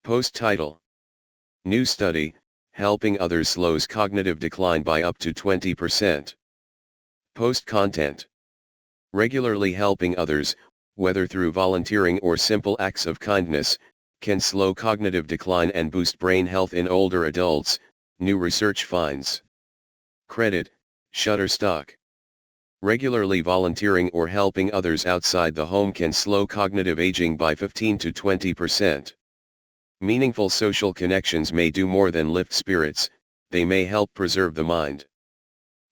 Post title. New study, helping others slows cognitive decline by up to 20%. Post content. Regularly helping others, whether through volunteering or simple acts of kindness, can slow cognitive decline and boost brain health in older adults, new research finds. Credit, Shutterstock. Regularly volunteering or helping others outside the home can slow cognitive aging by 15 to 20%. Meaningful social connections may do more than lift spirits, they may help preserve the mind.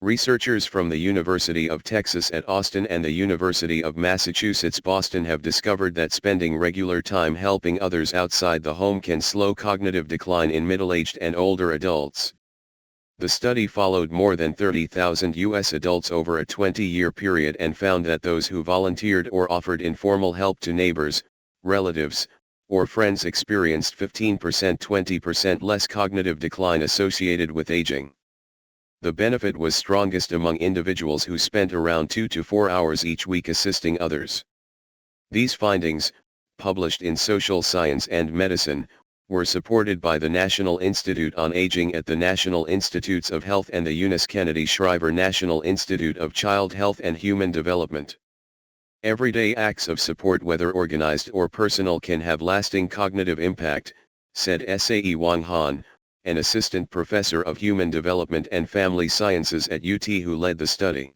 Researchers from the University of Texas at Austin and the University of Massachusetts Boston have discovered that spending regular time helping others outside the home can slow cognitive decline in middle-aged and older adults. The study followed more than 30,000 U.S. adults over a 20-year period and found that those who volunteered or offered informal help to neighbors, relatives, or friends experienced 15–20% less cognitive decline associated with aging. The benefit was strongest among individuals who spent around 2 to 4 hours each week assisting others. These findings, published in Social Science and Medicine, were supported by the National Institute on Aging at the National Institutes of Health and the Eunice Kennedy Shriver National Institute of Child Health and Human Development. Everyday acts of support, whether organized or personal, can have lasting cognitive impact, said Sae Wang Han, an assistant professor of human development and family sciences at UT who led the study.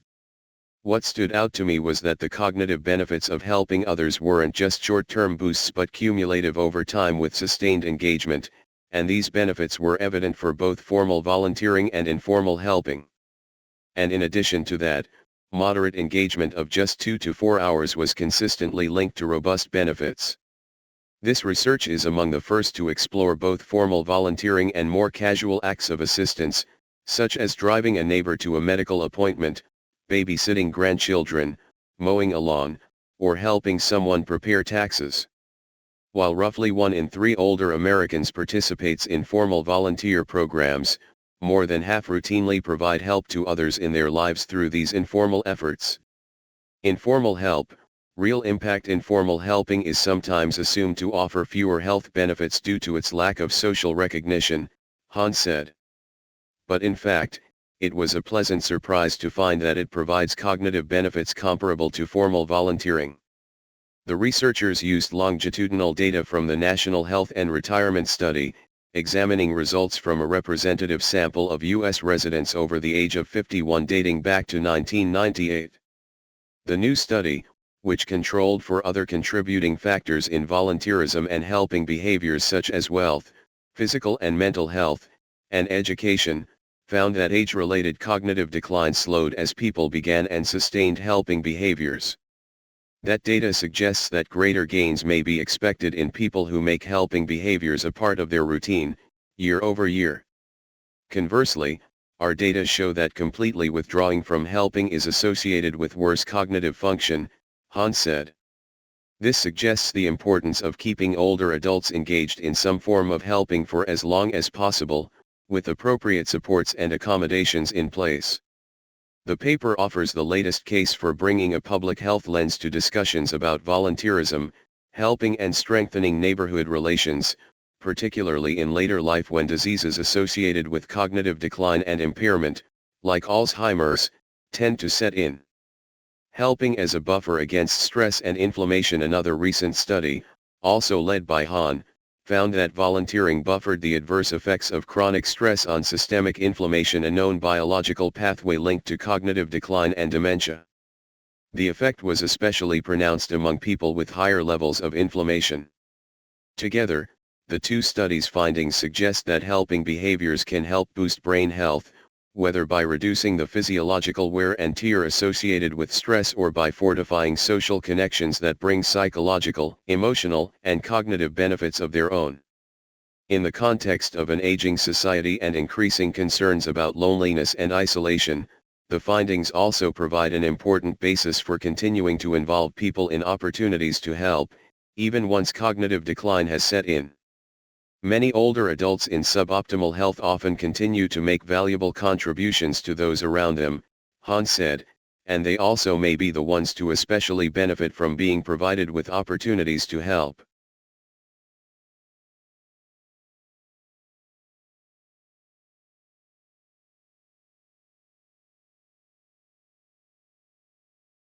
What stood out to me was that the cognitive benefits of helping others weren't just short-term boosts but cumulative over time with sustained engagement, and these benefits were evident for both formal volunteering and informal helping. And in addition to that, moderate engagement of just 2 to 4 hours was consistently linked to robust benefits. This research is among the first to explore both formal volunteering and more casual acts of assistance, such as driving a neighbor to a medical appointment, babysitting grandchildren, mowing a lawn, or helping someone prepare taxes. While roughly 1 in 3 older Americans participates in formal volunteer programs, more than half routinely provide help to others in their lives through these informal efforts. Informal help, real impact. Informal helping is sometimes assumed to offer fewer health benefits due to its lack of social recognition, Han said. But in fact, it was a pleasant surprise to find that it provides cognitive benefits comparable to formal volunteering. The researchers used longitudinal data from the National Health and Retirement Study, examining results from a representative sample of U.S. residents over the age of 51 dating back to 1998. The new study, which controlled for other contributing factors in volunteerism and helping behaviors such as wealth, physical and mental health, and education, found that age-related cognitive decline slowed as people began and sustained helping behaviors. That data suggests that greater gains may be expected in people who make helping behaviors a part of their routine, year over year. Conversely, our data show that completely withdrawing from helping is associated with worse cognitive function, Han said. This suggests the importance of keeping older adults engaged in some form of helping for as long as possible, with appropriate supports and accommodations in place. The paper offers the latest case for bringing a public health lens to discussions about volunteerism, helping and strengthening neighborhood relations, particularly in later life when diseases associated with cognitive decline and impairment, like Alzheimer's, tend to set in. Helping as a buffer against stress and inflammation. Another recent study, also led by Han, found that volunteering buffered the adverse effects of chronic stress on systemic inflammation, a known biological pathway linked to cognitive decline and dementia. The effect was especially pronounced among people with higher levels of inflammation. Together, the two studies' findings suggest that helping behaviors can help boost brain health, whether by reducing the physiological wear and tear associated with stress or by fortifying social connections that bring psychological, emotional, and cognitive benefits of their own. In the context of an aging society and increasing concerns about loneliness and isolation, the findings also provide an important basis for continuing to involve people in opportunities to help, even once cognitive decline has set in. Many older adults in suboptimal health often continue to make valuable contributions to those around them, Han said, and they also may be the ones to especially benefit from being provided with opportunities to help.